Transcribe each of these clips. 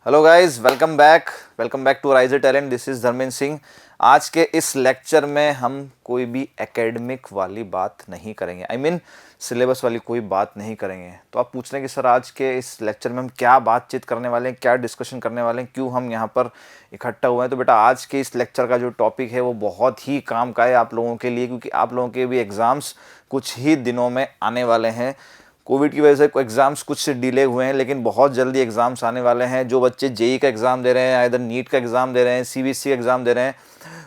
Hello guys, welcome back to Riser Talent. This is Dharmendra Singh. आज के इस लेक्चर में हम कोई भी एकेडमिक वाली बात नहीं करेंगे, सिलेबस वाली कोई बात नहीं करेंगे। तो आप पूछ रहे हैं कि सर आज के इस लेक्चर में हम क्या बातचीत करने वाले हैं, क्या डिस्कशन करने वाले हैं, क्यों हम यहाँ पर इकट्ठा हुए हैं। तो बेटा आज के इस लेक्चर का जो टॉपिक है वो बहुत ही काम का है आप लोगों के लिए, क्योंकि आप लोगों के भी एग्ज़ाम्स कुछ ही दिनों में आने वाले हैं। कोविड की वजह से एग्ज़ाम्स कुछ डिले हुए हैं, लेकिन बहुत जल्दी एग्ज़ाम्स आने वाले हैं। जो बच्चे जेई का एग्ज़ाम दे रहे हैं, इधर नीट का एग्ज़ाम दे रहे हैं, सीबीएसई एग्ज़ाम दे रहे हैं,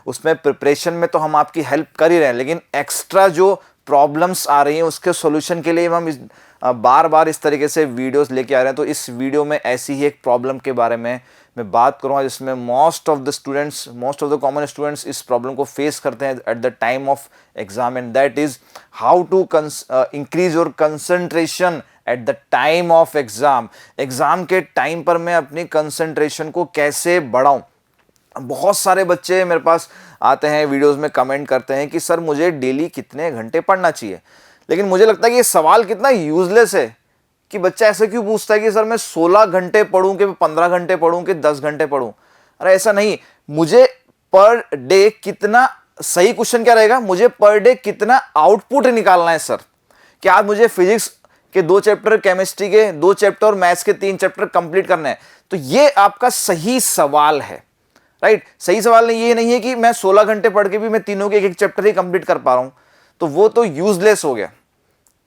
उसमें प्रिपरेशन में तो हम आपकी हेल्प कर ही रहे हैं, लेकिन एक्स्ट्रा जो प्रॉब्लम्स आ रही हैं उसके सॉल्यूशन के लिए हम बार बार इस तरीके से वीडियोस लेके आ रहे हैं। तो इस वीडियो में ऐसी ही एक प्रॉब्लम के बारे में मैं बात करूँगा, जिसमें most of the common students इस प्रॉब्लम को फेस करते हैं at the time of exam, and that is how to increase your concentration at the time of exam. Exam के टाइम पर मैं अपनी कंसंट्रेशन को कैसे बढ़ाऊं। बहुत सारे बच्चे मेरे पास आते हैं, वीडियोस में कमेंट करते हैं कि सर मुझे डेली कितने घंटे पढ़ना चाहिए। लेकिन मुझे लगता है कि ये सवाल कितना यूजलेस है कि बच्चा ऐसे क्यों पूछता है कि सर मैं 16 घंटे पढ़ूं कि 15 घंटे पढ़ूं कि 10 घंटे पढ़ूं। अरे ऐसा नहीं, मुझे पर डे कितना, सही क्वेश्चन क्या रहेगा, मुझे पर डे कितना आउटपुट निकालना है सर। कि आज मुझे फिजिक्स के 2 चैप्टर, केमिस्ट्री के 2 चैप्टर और मैथ्स के 3 चैप्टर कंप्लीट करने हैं। तो ये आपका सही सवाल है, राइट। सही सवाल नहीं, ये नहीं है कि मैं 16 घंटे पढ़ के भी मैं तीनों के एक चैप्टर ही कंप्लीट कर पा रहा हूं, तो वो तो यूजलेस हो गया,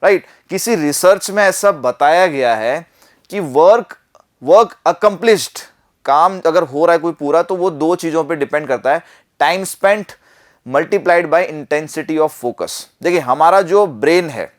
राइट। किसी रिसर्च में ऐसा बताया गया है कि वर्क अकम्प्लिश्ड, काम अगर हो रहा है कोई पूरा, तो वो 2 चीजों पे डिपेंड करता है, time spent multiplied by intensity of focus. देखिए हमारा जो ब्रेन है,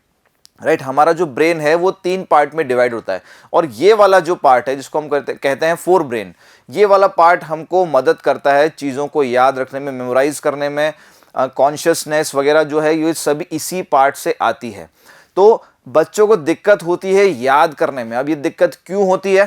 राइट, हमारा जो ब्रेन है वो 3 पार्ट में डिवाइड होता है, और ये वाला जो पार्ट है जिसको हम कहते हैं फोर ब्रेन, ये वाला पार्ट हमको मदद करता है चीज़ों को याद रखने में, मेमोराइज करने में, कॉन्शियसनेस वगैरह जो है ये सभी इसी पार्ट से आती है। तो बच्चों को दिक्कत होती है याद करने में। अब ये दिक्कत क्यों होती है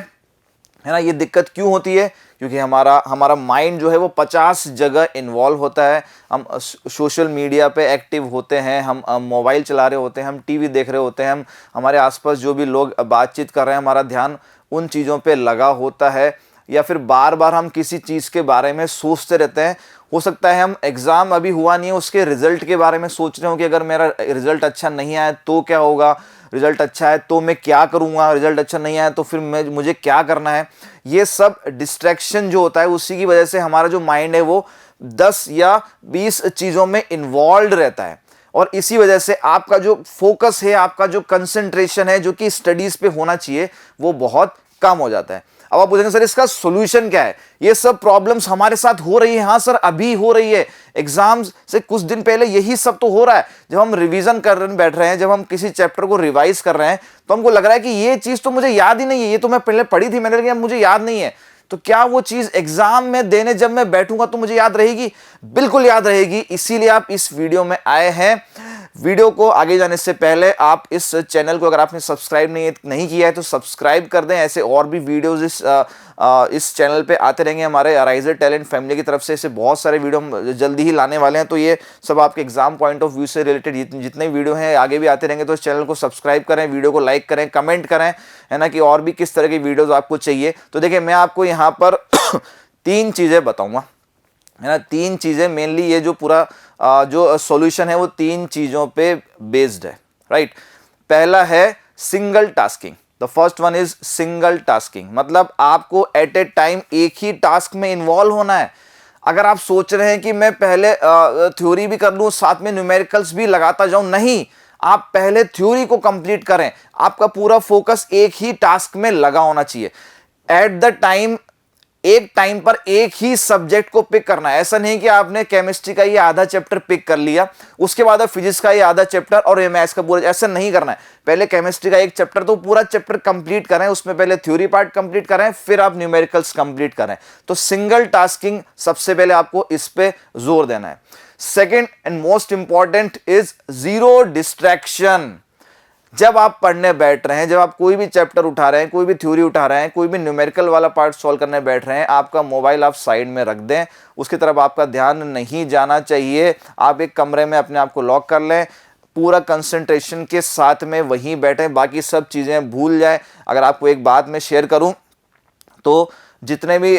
ना, ये दिक्कत क्यों होती है, क्योंकि हमारा माइंड जो है वो 50 जगह इन्वॉल्व होता है। हम सोशल मीडिया पे एक्टिव होते हैं, हम मोबाइल चला रहे होते हैं, हम टीवी देख रहे होते हैं, हम हमारे आसपास जो भी लोग बातचीत कर रहे हैं, हमारा ध्यान उन चीज़ों पे लगा होता है, या फिर बार बार हम किसी चीज़ के बारे में सोचते रहते हैं। हो सकता है हम एग्ज़ाम अभी हुआ नहीं है उसके रिजल्ट के बारे में सोच रहे हो कि अगर मेरा रिजल्ट अच्छा नहीं आया तो क्या होगा, रिजल्ट अच्छा है तो मैं क्या करूँगा, रिजल्ट अच्छा नहीं आया तो फिर मुझे क्या करना है। ये सब डिस्ट्रैक्शन जो होता है उसी की वजह से हमारा जो माइंड है वो 10 या 20 चीज़ों में इन्वॉल्व रहता है, और इसी वजह से आपका जो फोकस है, आपका जो कंसंट्रेशन है जो कि स्टडीज़ पे होना चाहिए, वो बहुत कम हो जाता है। अब आप पूछेंगे सर इसका सॉल्यूशन क्या है, ये सब प्रॉब्लम्स हमारे साथ हो रही है। हाँ सर, अभी हो रही है, एग्जाम से कुछ दिन पहले यही सब तो हो रहा है। जब हम रिवीजन करने बैठ रहे हैं, जब हम किसी चैप्टर को रिवाइज कर रहे हैं, तो हमको लग रहा है कि ये चीज तो मुझे याद ही नहीं है, ये तो मैं पहले पढ़ी थी मैंने, लेकिन मुझे याद नहीं है। तो क्या वो चीज एग्जाम में देने जब मैं बैठूंगा तो मुझे याद रहेगी? बिल्कुल याद रहेगी। इसीलिए आप इस वीडियो में आए हैं। वीडियो को आगे जाने से पहले आप इस चैनल को अगर आपने सब्सक्राइब नहीं किया है तो सब्सक्राइब कर दें। ऐसे और भी वीडियोस इस चैनल पे आते रहेंगे हमारे राइजर टैलेंट फैमिली की तरफ से। ऐसे बहुत सारे वीडियो हम जल्दी ही लाने वाले हैं, तो ये सब आपके एग्जाम पॉइंट ऑफ व्यू से रिलेटेड जितने वीडियो हैं आगे भी आते रहेंगे। तो इस चैनल को सब्सक्राइब करें, वीडियो को लाइक करें, कमेंट करें, है ना, कि और भी किस तरह की वीडियोस आपको चाहिए। तो देखिए मैं आपको यहाँ पर 3 चीज़ें बताऊँगा, है ना। 3 चीज़ें मेनली, ये जो पूरा जो सॉल्यूशन है वो 3 चीज़ों पे बेस्ड है, राइट। पहला है single tasking. The first one is single tasking, मतलब आपको एट ए टाइम एक ही टास्क में इन्वॉल्व होना है। अगर आप सोच रहे हैं कि मैं पहले थ्योरी भी कर लूँ साथ में न्यूमेरिकल्स भी लगाता जाऊं, नहीं, आप पहले थ्योरी को कंप्लीट करें। आपका पूरा फोकस एक ही टास्क में लगा होना चाहिए। एट द टाइम, एक टाइम पर एक ही सब्जेक्ट को पिक करना है। ऐसा नहीं कि आपने केमिस्ट्री का ये आधा चैप्टर पिक कर लिया, उसके बाद फिजिक्स का ये आधा चैप्टर और ये मैथ्स का पूरा, ऐसा नहीं करना है। पहले केमिस्ट्री का एक चैप्टर तो पूरा चैप्टर कंप्लीट करें, उसमें पहले थ्योरी पार्ट कंप्लीट करें, फिर आप न्यूमेरिकल्स कंप्लीट करें। तो सिंगल टास्किंग सबसे पहले आपको इस पे जोर देना है। Second and most important is zero distraction. जब आप पढ़ने बैठ रहे हैं, जब आप कोई भी चैप्टर उठा रहे हैं, कोई भी थ्योरी उठा रहे हैं, कोई भी न्यूमेरिकल वाला पार्ट सॉल्व करने बैठ रहे हैं, आपका मोबाइल आप साइड में रख दें, उसकी तरफ आपका ध्यान नहीं जाना चाहिए। आप एक कमरे में अपने आप को लॉक कर लें, पूरा कंसंट्रेशन के साथ में वहीं बैठें, बाकी सब चीज़ें भूल जाएं। अगर आपको एक बात मैं शेयर करूं तो जितने भी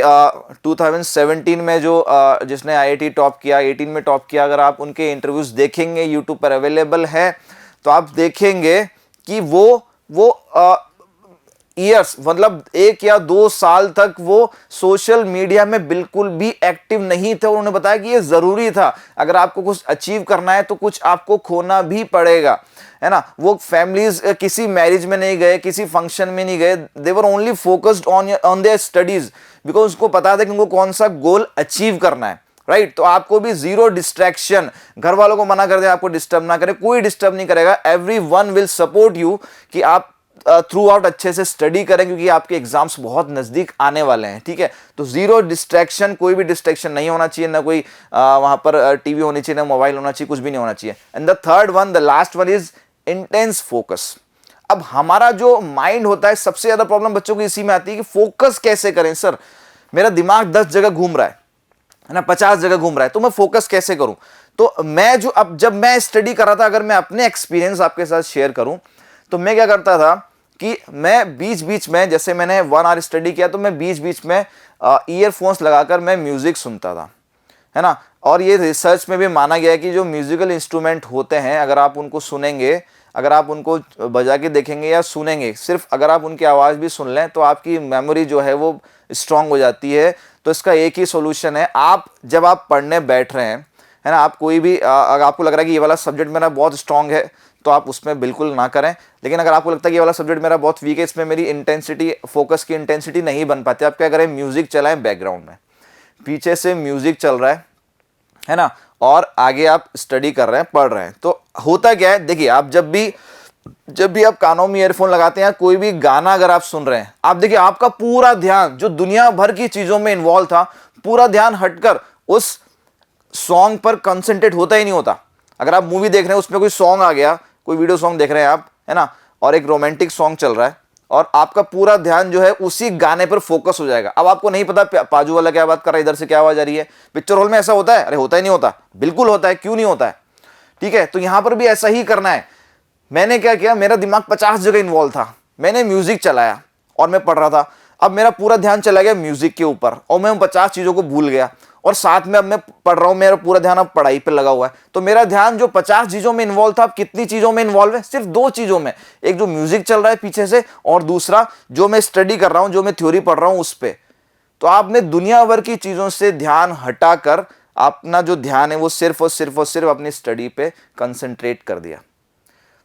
2017 में जो जिसने आईआईटी टॉप किया, 18 में टॉप किया, अगर आप उनके इंटरव्यूज देखेंगे, यूट्यूब पर अवेलेबल है, तो आप देखेंगे कि वो ईयर्स मतलब 1 या 2 साल तक वो सोशल मीडिया में बिल्कुल भी एक्टिव नहीं थे। उन्होंने बताया कि ये जरूरी था, अगर आपको कुछ अचीव करना है तो कुछ आपको खोना भी पड़ेगा, है ना। वो फैमिलीज किसी मैरिज में नहीं गए, किसी फंक्शन में नहीं गए, they were only focused on their studies, because उसको पता था कि उनको कौन सा गोल अचीव करना है, राइट। तो आपको भी जीरो डिस्ट्रैक्शन, घर वालों को मना कर दे आपको डिस्टर्ब ना करे, कोई डिस्टर्ब नहीं करेगा, every one will support you कि आप थ्रू आउट अच्छे से स्टडी करें, क्योंकि आपके एग्जाम्स बहुत नजदीक आने वाले हैं, ठीक है। तो जीरो डिस्ट्रैक्शन, कोई भी डिस्ट्रैक्शन नहीं होना चाहिए, ना कोई वहां पर टीवी होनी चाहिए, ना मोबाइल होना चाहिए, कुछ भी नहीं होना चाहिए। And the third one, the last one is intense focus. अब हमारा जो माइंड होता है, सबसे ज्यादा प्रॉब्लम बच्चों को इसी में आती है कि फोकस कैसे करें। सर मेरा दिमाग 10 जगह घूम रहा है ना, 50 जगह घूम रहा है, तो मैं फोकस कैसे करूं। तो मैं जो अब जब मैं स्टडी कर रहा था, अगर मैं अपने एक्सपीरियंस आपके साथ शेयर करूं, तो मैं क्या करता था कि मैं बीच बीच में, जैसे मैंने 1 आवर स्टडी किया, तो मैं बीच बीच में ईयरफोन्स लगाकर मैं म्यूजिक सुनता था, है ना। और ये रिसर्च में भी माना गया है कि जो म्यूजिकल इंस्ट्रूमेंट होते हैं, अगर आप उनको सुनेंगे, अगर आप उनको बजा के देखेंगे या सुनेंगे, सिर्फ अगर आप उनकी आवाज़ भी सुन लें, तो आपकी मेमोरी जो है वो स्ट्रांग हो जाती है। तो इसका एक ही सॉल्यूशन है, आप जब आप पढ़ने बैठ रहे हैं, है ना, आप कोई भी अगर आपको लग रहा है कि ये वाला सब्जेक्ट मेरा बहुत स्ट्रांग है, तो आप उसमें बिल्कुल ना करें। लेकिन अगर आपको लगता है कि ये वाला सब्जेक्ट मेरा बहुत वीक है, इसमें मेरी इंटेंसिटी, फोकस की इंटेंसिटी नहीं बन पाती, आप क्या करें, म्यूजिक चलाएं बैकग्राउंड में, पीछे से म्यूजिक चल रहा है ना, और आगे आप स्टडी कर रहे हैं, पढ़ रहे हैं। तो होता क्या है, देखिए, आप जब भी आप कानों में ईयरफोन लगाते हैं, कोई भी गाना अगर आप सुन रहे हैं, आप देखिए आपका पूरा ध्यान जो दुनिया भर की चीजों में इन्वॉल्व था, पूरा ध्यान हटकर उस सॉन्ग पर कंसंट्रेट होता ही नहीं होता। अगर आप मूवी देख रहे हैं, उसमें कोई सॉन्ग आ गया, कोई वीडियो सॉन्ग देख रहे हैं आप, है ना, और एक रोमांटिक सॉन्ग चल रहा है, और आपका पूरा ध्यान जो है उसी गाने पर फोकस हो जाएगा। अब आपको नहीं पता पाजू वाला क्या बात कर रहा है, इधर से क्या आवाज आ रही है। पिक्चर हॉल में ऐसा होता है? अरे होता ही नहीं होता, बिल्कुल होता है, क्यों नहीं होता है, ठीक है। तो यहां पर भी ऐसा ही करना है। मैंने क्या किया, मेरा दिमाग 50 जगह इन्वॉल्व था, मैंने म्यूजिक चलाया और मैं पढ़ रहा था। अब मेरा पूरा ध्यान चला गया म्यूजिक के ऊपर, और मैं उन 50 चीजों को भूल गया, और साथ में अब मैं पढ़ रहा हूं, मेरा पूरा ध्यान अब पढ़ाई पे लगा हुआ है। तो मेरा ध्यान जो 50 चीजों में इन्वॉल्व था, अब कितनी चीजों में इन्वॉल्व है, सिर्फ 2 चीजों में। एक जो म्यूजिक चल रहा है पीछे से, और दूसरा जो मैं स्टडी कर रहा हूं, जो मैं थ्योरी पढ़ रहा हूं उस पे। तो आपने दुनिया भर की चीजों से ध्यान हटाकर अपना जो ध्यान है वो सिर्फ और सिर्फ अपनी स्टडी पे कंसंट्रेट कर दिया।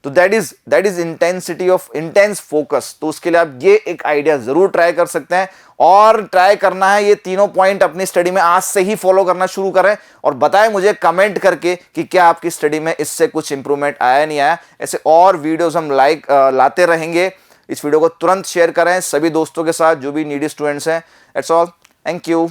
तो that is intensity of intense focus. तो उसके लिए आप ये एक आइडिया जरूर ट्राई कर सकते हैं, और ट्राई करना है ये तीनों पॉइंट अपनी स्टडी में आज से ही फॉलो करना शुरू करें, और बताएं मुझे कमेंट करके कि क्या आपकी स्टडी में इससे कुछ इंप्रूवमेंट आया नहीं आया। ऐसे और वीडियोस हम लाते रहेंगे। इस वीडियो को तुरंत शेयर करें सभी दोस्तों के साथ जो भी नीडी स्टूडेंट्स हैं। That's all, thank you.